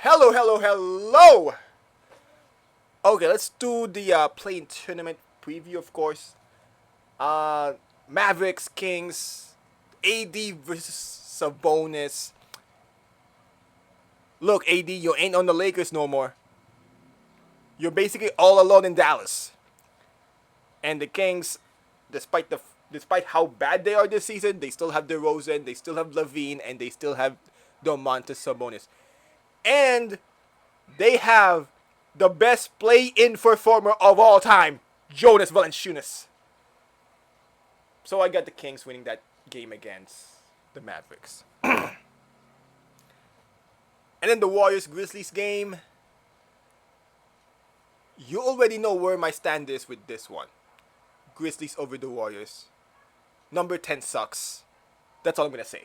Hello, hello, hello! Okay, let's do the play-in tournament preview, of course. Uh, Mavericks, Kings, AD versus Sabonis. Look, AD, you ain't on the Lakers no more. You're basically all alone in Dallas. And the Kings, despite how bad they are this season, they still have DeRozan, they still have Levine, and they still have Domantas Sabonis. And they have the best play-in performer of all time, Jonas Valanciunas. So I got the Kings winning that game against the Mavericks. And then the Warriors Grizzlies game. You already know where my stand is with this one. Grizzlies over the Warriors. Number 10 sucks. That's all I'm gonna say.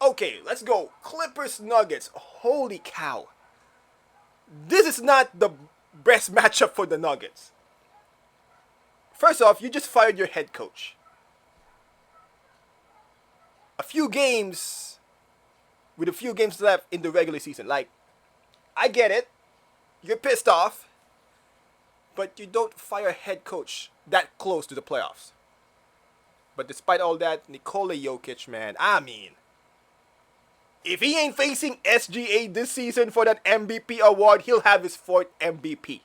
Okay, let's go. Clippers Nuggets. Holy cow. This is not the best matchup for the Nuggets. First off, you just fired your head coach. With a few games left in the regular season. Like, I get it. You're pissed off. But you don't fire a head coach that close to the playoffs. But despite all that, Nikola Jokic, man, I mean, if he ain't facing SGA this season for that MVP award, he'll have his fourth MVP.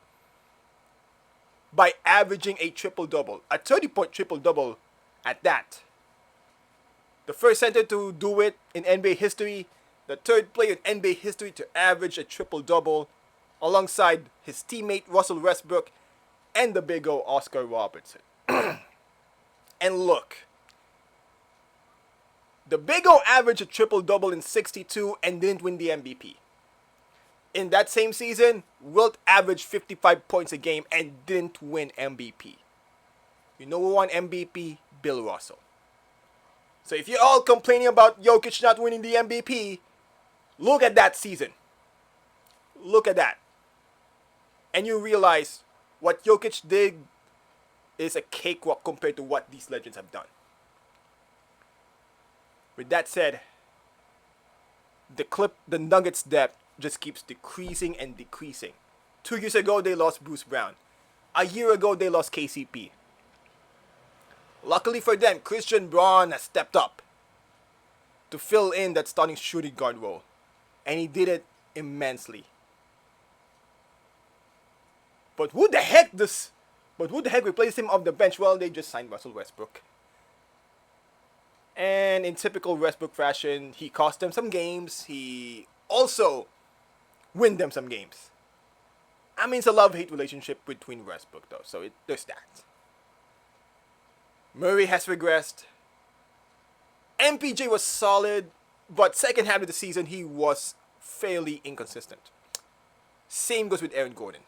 By averaging a triple-double. A 30-point triple-double at that. The first center to do it in NBA history. The third player in NBA history to average a triple-double. Alongside his teammate Russell Westbrook and the big O Oscar Robertson. And look. The big O averaged a triple-double in 62 and didn't win the MVP. In that same season, Wilt averaged 55 points a game and didn't win MVP. You know who won MVP? Bill Russell. So if you're all complaining about Jokic not winning the MVP, look at that season. Look at that. And you realize what Jokic did is a cakewalk compared to what these legends have done. With that said, the Nuggets depth just keeps decreasing and decreasing. 2 years ago, they lost Bruce Brown. A year ago, they lost KCP. Luckily for them, Christian Braun has stepped up to fill in that starting shooting guard role. And he did it immensely. But who the heck replaced him off the bench? Well, they just signed Russell Westbrook. And in typical Westbrook fashion, he cost them some games. He also win them some games. I mean, it's a love-hate relationship between Westbrook, though, so there's that. Murray has regressed. MPJ was solid, but second half of the season, he was fairly inconsistent. Same goes with Aaron Gordon.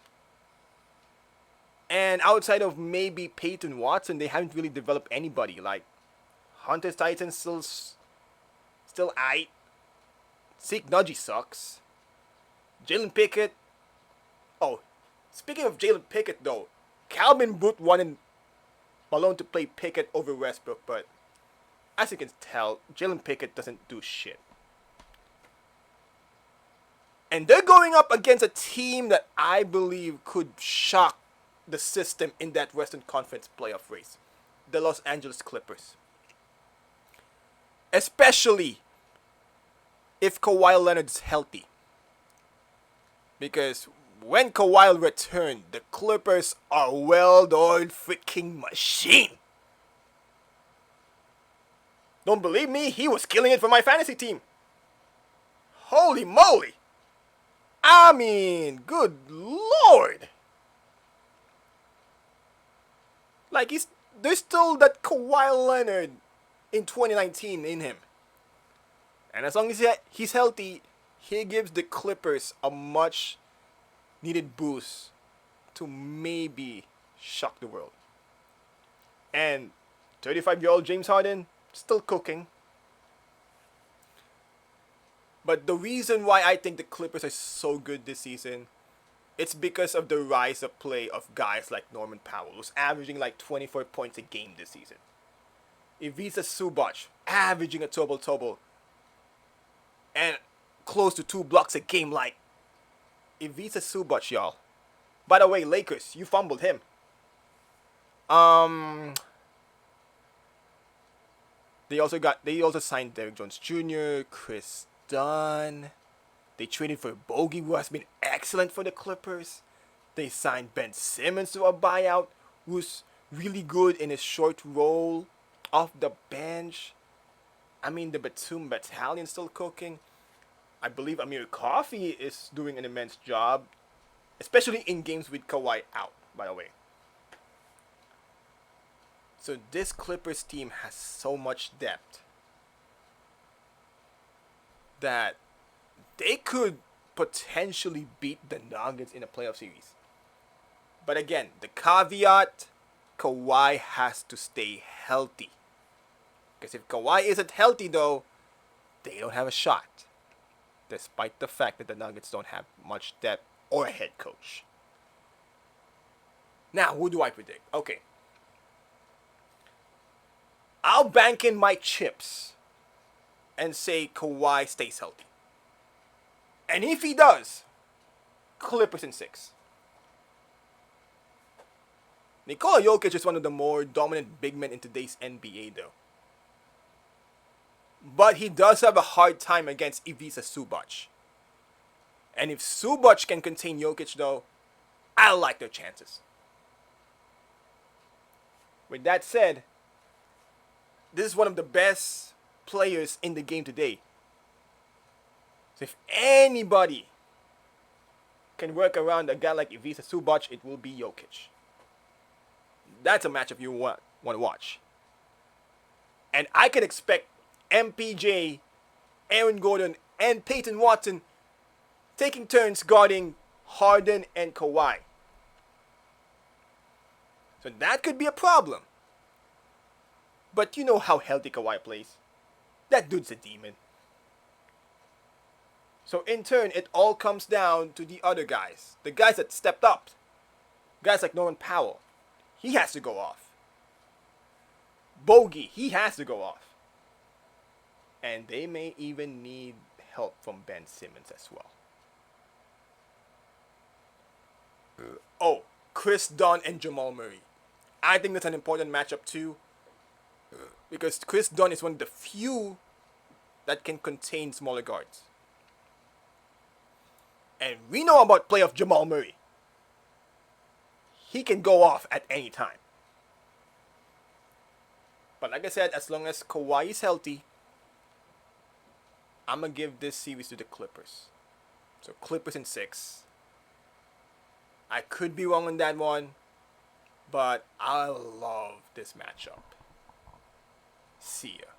And outside of maybe Peyton Watson, they haven't really developed anybody. Like, Hunter Titan still aight. Zeke Nudgy sucks. Jalen Pickett. Oh, speaking of Jalen Pickett though, Calvin Booth wanted Malone to play Pickett over Westbrook, but as you can tell, Jalen Pickett doesn't do shit. And they're going up against a team that I believe could shock the system in that Western Conference playoff race. The Los Angeles Clippers. Especially if Kawhi Leonard's healthy. Because when Kawhi returned, the Clippers are a well-oiled freaking machine. Don't believe me? He was killing it for my fantasy team. Holy moly. I mean, good lord. Like, there's still that Kawhi Leonard in 2019 in him. And as long as he's healthy, he gives the Clippers a much needed boost to maybe shock the world. And 35-year-old James Harden, still cooking. But the reason why I think the Clippers are so good this season, it's because of the rise of play of guys like Norman Powell, who's averaging like 24 points a game this season. Ivica Zubac, averaging a double-double. And close to 2 blocks a game like Ivica Zubac, y'all. By the way, Lakers, you fumbled him. They also signed Derrick Jones Jr., Chris Dunn. They traded for Bogey, who has been excellent for the Clippers. They signed Ben Simmons to a buyout, who's really good in his short role off the bench. I mean, the Batum Battalion's still cooking. I believe Amir Coffey is doing an immense job, especially in games with Kawhi out, by the way. So this Clippers team has so much depth that they could potentially beat the Nuggets in a playoff series. But again, the caveat, Kawhi has to stay healthy. Because if Kawhi isn't healthy though, they don't have a shot. Despite the fact that the Nuggets don't have much depth or a head coach. Now, who do I predict? Okay. I'll bank in my chips and say Kawhi stays healthy. And if he does, Clippers in 6. Nikola Jokic is one of the more dominant big men in today's NBA though. But he does have a hard time against Ivica Zubac. And if Zubac can contain Jokic though, I like their chances. With that said, this is one of the best players in the game today. So if anybody can work around a guy like Ivica Zubac, it will be Jokic. That's a matchup you want to watch. And I can expect MPJ, Aaron Gordon, and Peyton Watson taking turns guarding Harden and Kawhi. So that could be a problem. But you know how healthy Kawhi plays. That dude's a demon. So in turn, it all comes down to the other guys. The guys that stepped up. Guys like Norman Powell. He has to go off. Bogey, he has to go off. And they may even need help from Ben Simmons as well. Oh, Chris Dunn and Jamal Murray. I think that's an important matchup too. Because Chris Dunn is one of the few that can contain smaller guards. And we know about playoff Jamal Murray. He can go off at any time. But like I said, as long as Kawhi is healthy, I'm going to give this series to the Clippers. So Clippers in 6. I could be wrong on that one, but I love this matchup. See ya.